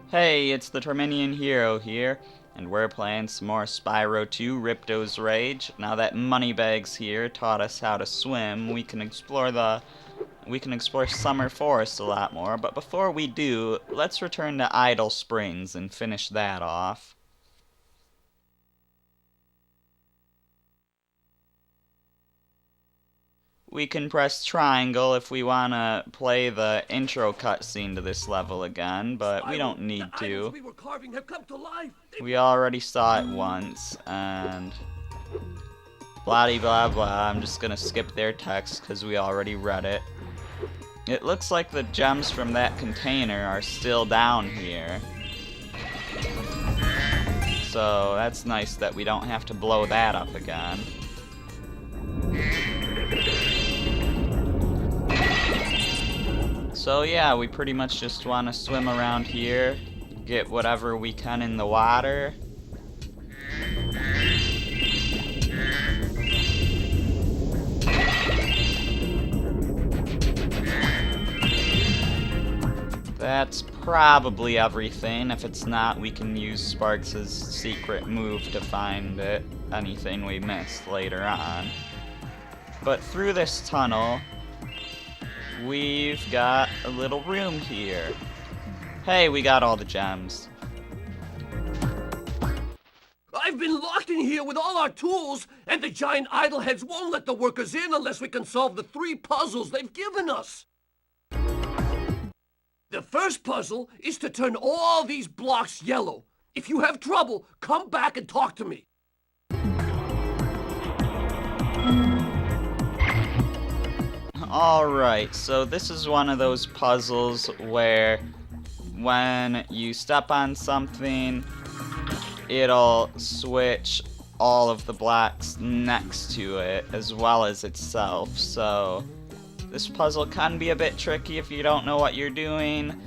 Hey, it's the Terminian Hero here, and we're playing some more Spyro 2 Ripto's Rage. Now that Moneybags here taught us how to swim, we can explore Summer Forest a lot more, but before we do, let's return to Idle Springs and finish that off. We can press triangle if we want to play the intro cutscene to this level again, but we don't need to. We were carving have come to life. We already saw it once, and blah blah blah. I'm just gonna skip their text because we already read it. It looks like the gems from that container are still down here. So that's nice that we don't have to blow that up again. So yeah, we pretty much just want to swim around here, get whatever we can in the water. That's probably everything. If it's not, we can use Sparks' secret move to find it, anything we missed later on. But through this tunnel, we've got a little room here. Hey, we got all the gems. I've been locked in here with all our tools, and the giant idleheads won't let the workers in unless we can solve the 3 puzzles they've given us. The first puzzle is to turn all these blocks yellow. If you have trouble, come back and talk to me. Alright, so this is one of those puzzles where when you step on something, it'll switch all of the blocks next to it as well as itself. So this puzzle can be a bit tricky if you don't know what you're doing,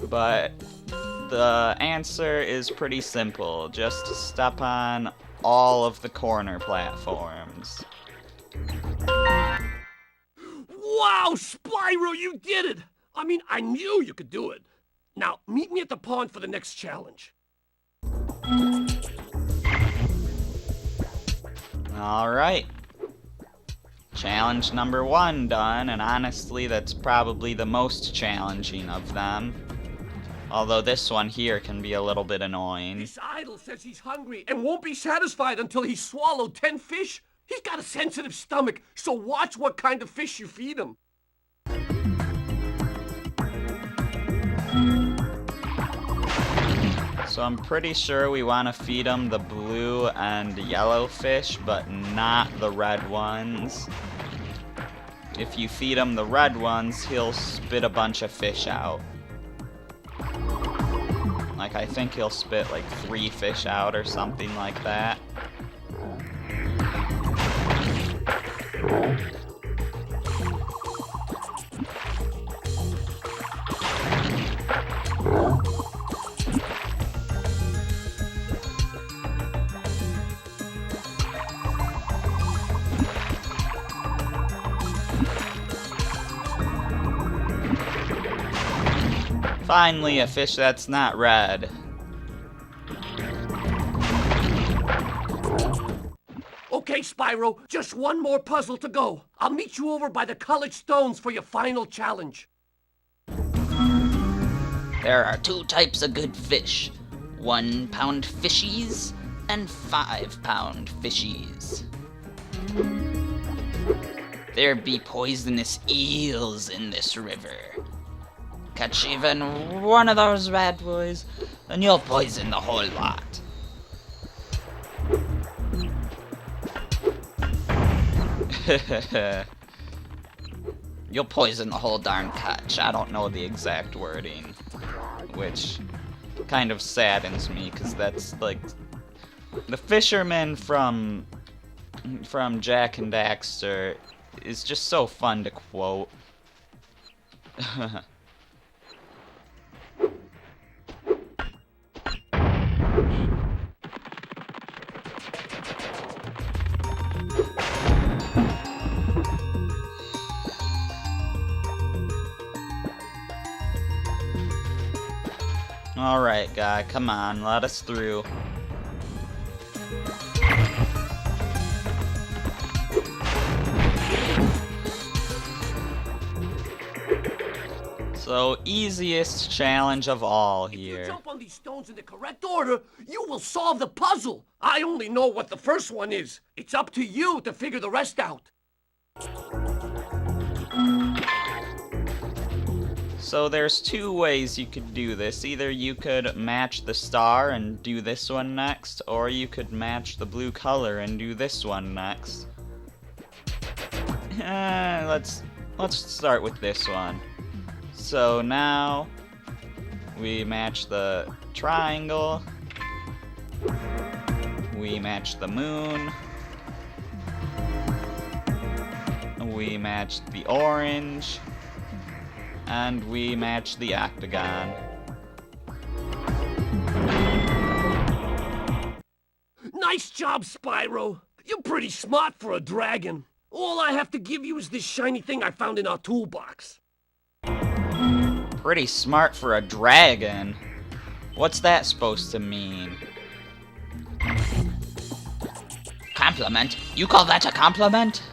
but the answer is pretty simple. Just step on all of the corner platforms. Wow, Spyro, you did it! I mean, I knew you could do it. Now, meet me at the pond for the next challenge. Alright. Challenge number 1 done, and honestly, that's probably the most challenging of them. Although this one here can be a little bit annoying. This idol says he's hungry and won't be satisfied until he's swallowed 10 fish. He's got a sensitive stomach, so watch what kind of fish you feed him. So I'm pretty sure we want to feed him the blue and yellow fish, but not the red ones. If you feed him the red ones, he'll spit a bunch of fish out. Like, I think he'll spit like 3 fish out or something like that. Finally, a fish that's not red. Okay, Spyro, just one more puzzle to go. I'll meet you over by the college stones for your final challenge. There are 2 types of good fish. 1-pound fishies and 5-pound fishies. There be poisonous eels in this river. Catch even one of those bad boys, and you'll poison the whole lot. You'll poison the whole darn catch. I don't know the exact wording, which kind of saddens me, because that's like the fisherman from Jack and Daxter is just so fun to quote. Alright, guy, come on, let us through. So, easiest challenge of all If you here. jump on these stones in the correct order, you will solve the puzzle. I only know what the first one is. It's up to you to figure the rest out. So there's two ways you could do this. Either you could match the star and do this one next, or you could match the blue color and do this one next. Let's start with this one. So now we match the triangle, we match the moon, we match the orange, and we match the octagon. Nice job, Spyro. You're pretty smart for a dragon. All I have to give you is this shiny thing I found in our toolbox. Pretty smart for a dragon. What's that supposed to mean? Compliment? You call that a compliment?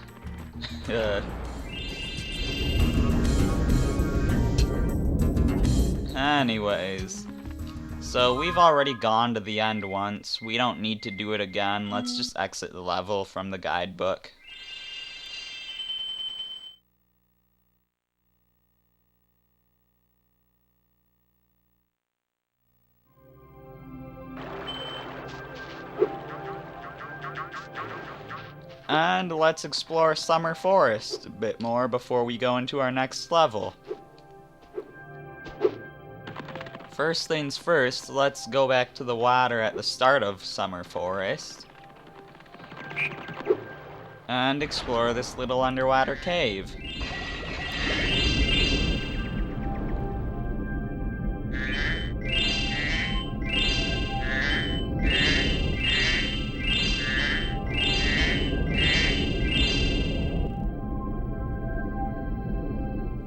Anyways, so we've already gone to the end once. We don't need to do it again. Let's just exit the level from the guidebook. And let's explore Summer Forest a bit more before we go into our next level. First things first, let's go back to the water at the start of Summer Forest and explore this little underwater cave.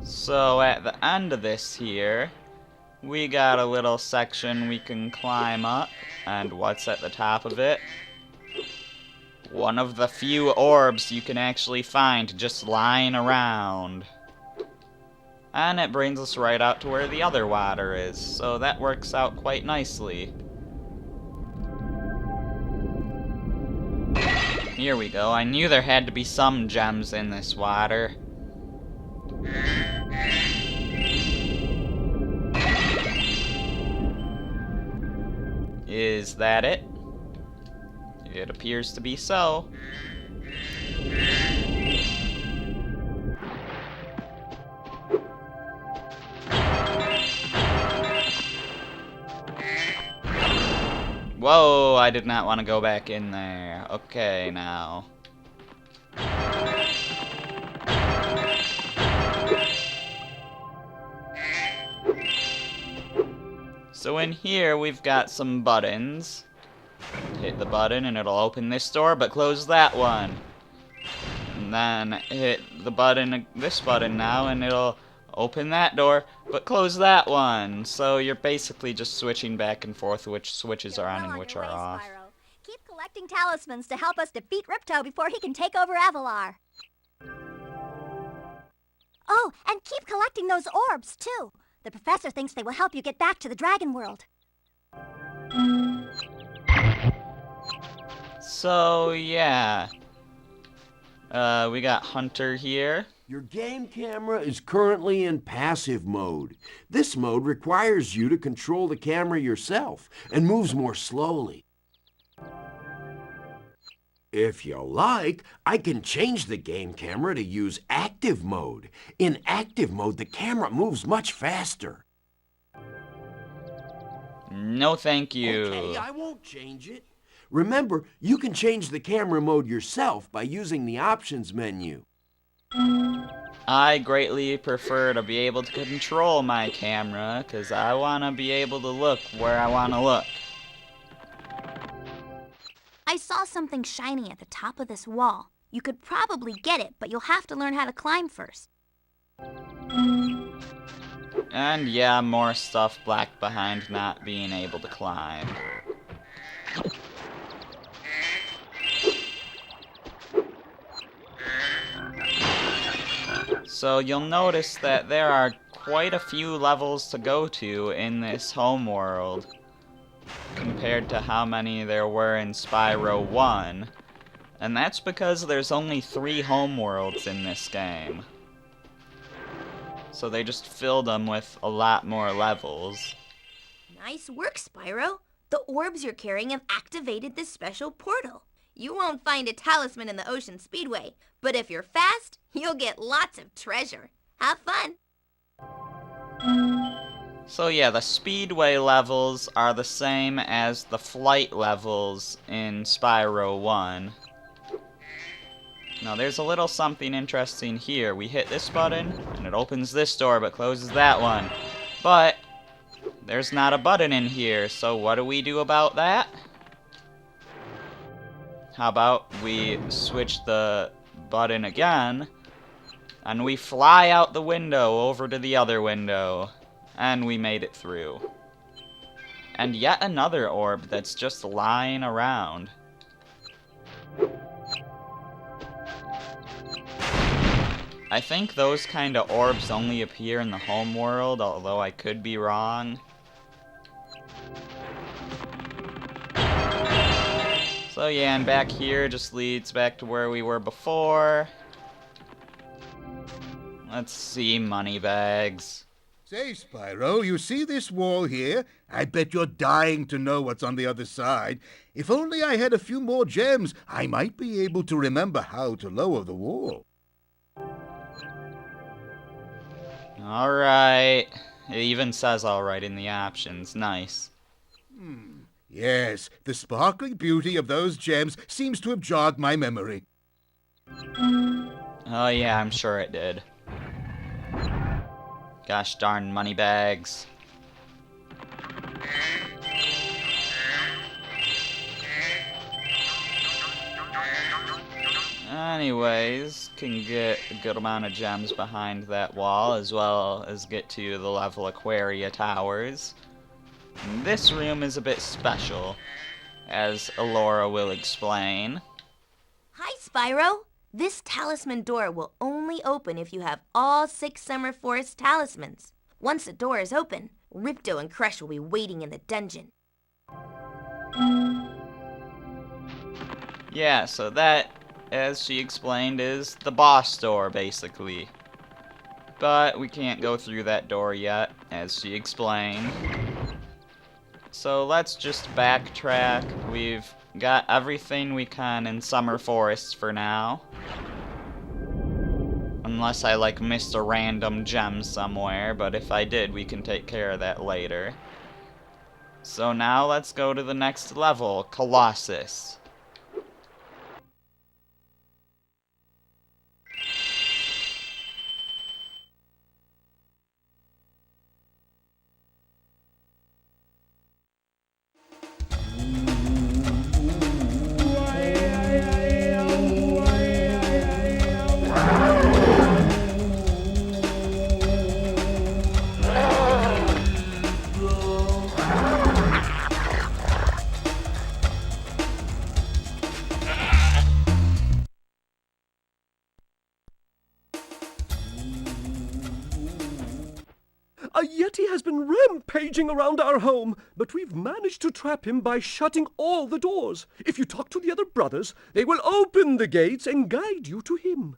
So at the end of this here, we got a little section we can climb up, and what's at the top of it? One of the few orbs you can actually find just lying around. And it brings us right out to where the other water is, so that works out quite nicely. Here we go. I knew there had to be some gems in this water. Is that it? It appears to be so. Whoa, I did not want to go back in there. Okay, now. So in here, we've got some buttons. Hit the button and it'll open this door, but close that one. And then hit the button, this button now, and it'll open that door, but close that one. So you're basically just switching back and forth which switches are on and which are off. Spyro. Keep collecting talismans to help us defeat Ripto before he can take over Avalar. Oh, and keep collecting those orbs, too. The professor thinks they will help you get back to the Dragon World. So, yeah. We got Hunter here. Your game camera is currently in passive mode. This mode requires you to control the camera yourself and moves more slowly. If you like, I can change the game camera to use active mode. In active mode, the camera moves much faster. No thank you. Okay, I won't change it. Remember, you can change the camera mode yourself by using the options menu. I greatly prefer to be able to control my camera, because I want to be able to look where I want to look. I saw something shiny at the top of this wall. You could probably get it, but you'll have to learn how to climb first. And yeah, more stuff black behind not being able to climb. So you'll notice that there are quite a few levels to go to in this homeworld compared to how many there were in Spyro 1. And that's because there's only 3 homeworlds in this game. So they just filled them with a lot more levels. Nice work, Spyro. The orbs you're carrying have activated this special portal. You won't find a talisman in the Ocean Speedway, but if you're fast, you'll get lots of treasure. Have fun! So yeah, the Speedway levels are the same as the flight levels in Spyro 1. Now there's a little something interesting here. We hit this button, and it opens this door, but closes that one. But there's not a button in here, so what do we do about that? How about we switch the button again, and we fly out the window over to the other window, and we made it through. And yet another orb that's just lying around. I think those kind of orbs only appear in the home world, although I could be wrong. So yeah, and back here just leads back to where we were before. Let's see, moneybags. Say, Spyro, you see this wall here? I bet you're dying to know what's on the other side. If only I had a few more gems, I might be able to remember how to lower the wall. Alright. It even says alright in the options. Nice. Yes, the sparkling beauty of those gems seems to have jogged my memory. Oh yeah, I'm sure it did. Gosh darn moneybags. Anyways, can get a good amount of gems behind that wall, as well as get to the level Aquaria Towers. And this room is a bit special, as Elora will explain. Hi, Spyro. This talisman door will only open if you have all 6 Summer Forest talismans. Once the door is open, Ripto and Crush will be waiting in the dungeon. Yeah, so that, as she explained, is the boss door, basically. But we can't go through that door yet, as she explained. So let's just backtrack. We've got everything we can in Summer Forest for now. Unless I, like, missed a random gem somewhere, but if I did, we can take care of that later. So now let's go to the next level, Colossus. A Yeti has been rampaging around our home, but we've managed to trap him by shutting all the doors. If you talk to the other brothers, they will open the gates and guide you to him.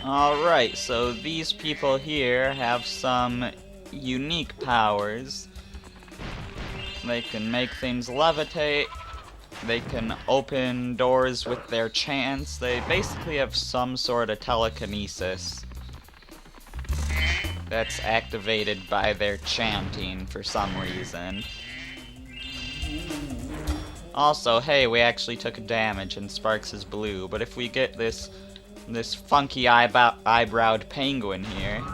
Alright, so these people here have some unique powers. They can make things levitate. They can open doors with their chants. They basically have some sort of telekinesis that's activated by their chanting for some reason. Also, hey, we actually took damage and Sparks is blue, but if we get this funky eyebrowed penguin here,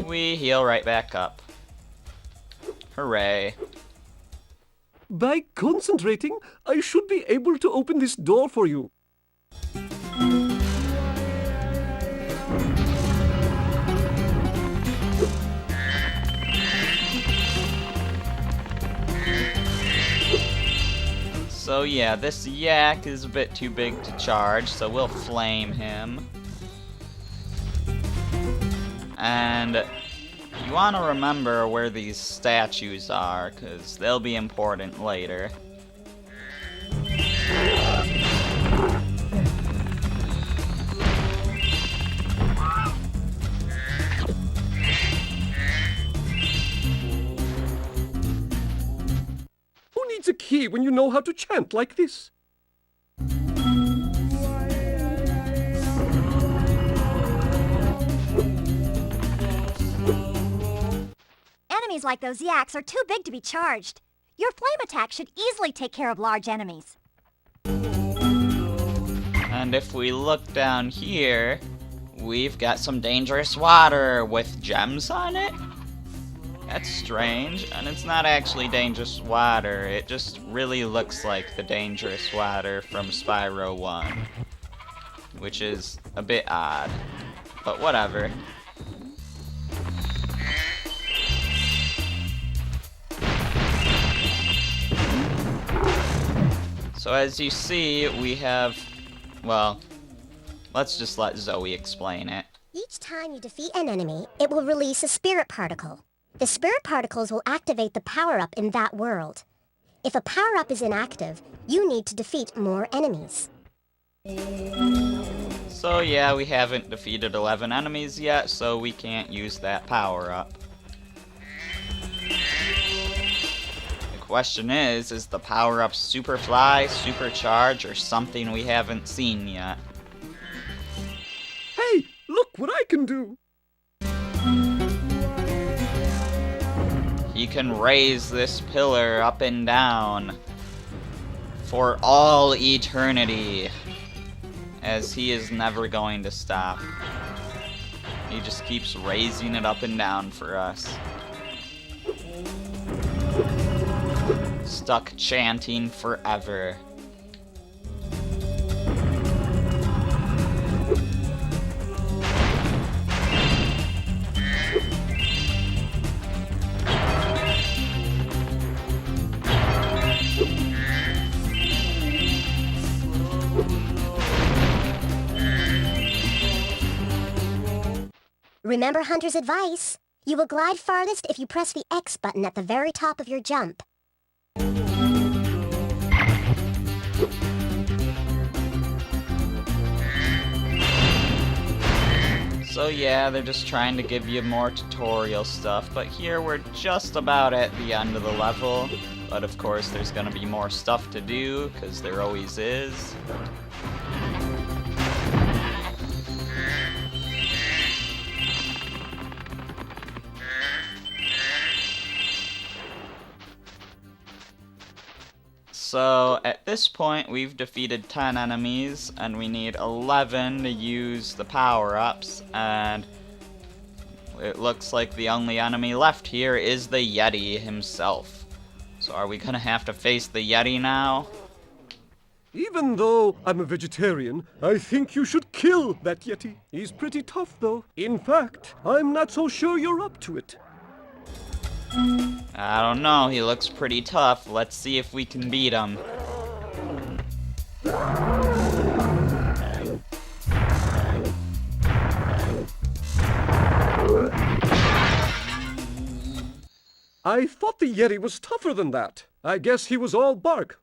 we heal right back up. Hooray. By concentrating, I should be able to open this door for you. So yeah, this yak is a bit too big to charge, so we'll flame him. And you want to remember where these statues are, because they'll be important later. Who needs a key when you know how to chant like this? Enemies like those yaks are too big to be charged. Your flame attack should easily take care of large enemies. And if we look down here, we've got some dangerous water with gems on it? That's strange, and it's not actually dangerous water, it just really looks like the dangerous water from Spyro 1. Which is a bit odd, but whatever. So as you see, we have, well, let's just let Zoe explain it. Each time you defeat an enemy, it will release a spirit particle. The spirit particles will activate the power-up in that world. If a power-up is inactive, you need to defeat more enemies. So yeah, we haven't defeated 11 enemies yet, so we can't use that power-up. The question is the power-up Superfly, Supercharge, or something we haven't seen yet? Hey, look what I can do! He can raise this pillar up and down for all eternity, as he is never going to stop. He just keeps raising it up and down for us. Stuck chanting forever. Remember Hunter's advice? You will glide farthest if you press the X button at the very top of your jump. So yeah, they're just trying to give you more tutorial stuff, but here we're just about at the end of the level. But of course there's gonna be more stuff to do, because there always is. So at this point we've defeated 10 enemies and we need 11 to use the power-ups, and it looks like the only enemy left here is the Yeti himself. So are we gonna have to face the Yeti now? Even though I'm a vegetarian, I think you should kill that Yeti. He's pretty tough, though. In fact, I'm not so sure you're up to it. I don't know, he looks pretty tough. Let's see if we can beat him. I thought the Yeti was tougher than that. I guess he was all bark.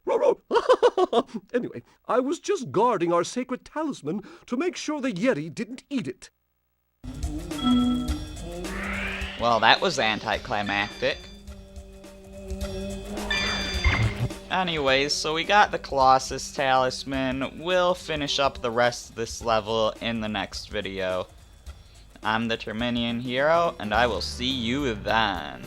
Anyway, I was just guarding our sacred talisman to make sure the Yeti didn't eat it. Well, that was anticlimactic. Anyways, so we got the Colossus talisman. We'll finish up the rest of this level in the next video. I'm the Terminian Hero, and I will see you then.